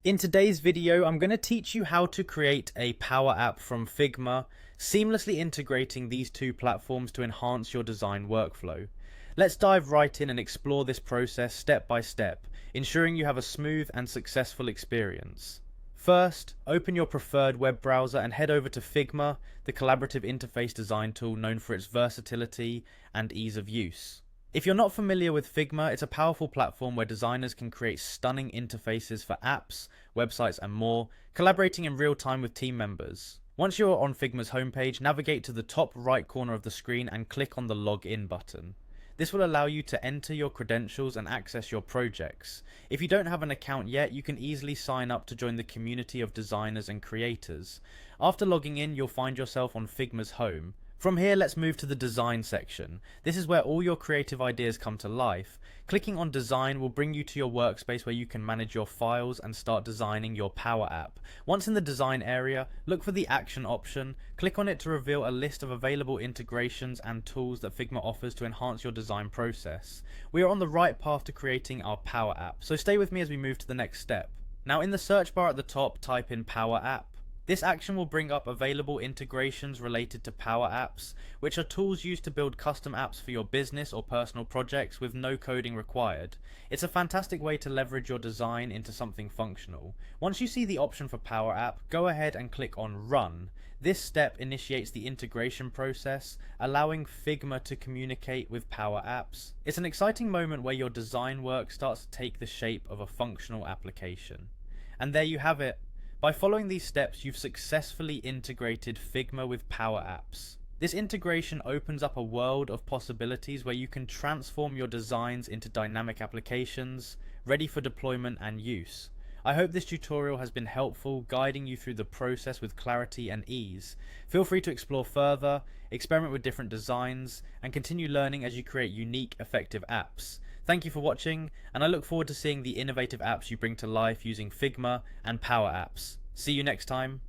In today's video, I'm going to teach you how to create a Power App from Figma, seamlessly integrating these two platforms to enhance your design workflow. Let's dive right in and explore this process step by step, ensuring you have a smooth and successful experience. First, open your preferred web browser and head over to Figma, the collaborative interface design tool known for its versatility and ease of use. If you're not familiar with Figma, it's a powerful platform where designers can create stunning interfaces for apps, websites, and more, collaborating in real time with team members. Once you're on Figma's homepage, navigate to the top right corner of the screen and click on the Login button. This will allow you to enter your credentials and access your projects. If you don't have an account yet, you can easily sign up to join the community of designers and creators. After logging in, you'll find yourself on Figma's home. From here, let's move to the design section. This is where all your creative ideas come to life. Clicking on design will bring you to your workspace where you can manage your files and start designing your Power App. Once in the design area, look for the action option, click on it to reveal a list of available integrations and tools that Figma offers to enhance your design process. We are on the right path to creating our Power App, so stay with me as we move to the next step. Now in the search bar at the top, type in Power App. This action will bring up available integrations related to Power Apps, which are tools used to build custom apps for your business or personal projects with no coding required. It's a fantastic way to leverage your design into something functional. Once you see the option for Power App, go ahead and click on Run. This step initiates the integration process, allowing Figma to communicate with Power Apps. It's an exciting moment where your design work starts to take the shape of a functional application. And there you have it. By following these steps, you've successfully integrated Figma with Power Apps. This integration opens up a world of possibilities where you can transform your designs into dynamic applications, ready for deployment and use. I hope this tutorial has been helpful, guiding you through the process with clarity and ease. Feel free to explore further, experiment with different designs, and continue learning as you create unique, effective apps. Thank you for watching, and I look forward to seeing the innovative apps you bring to life using Figma and Power Apps. See you next time.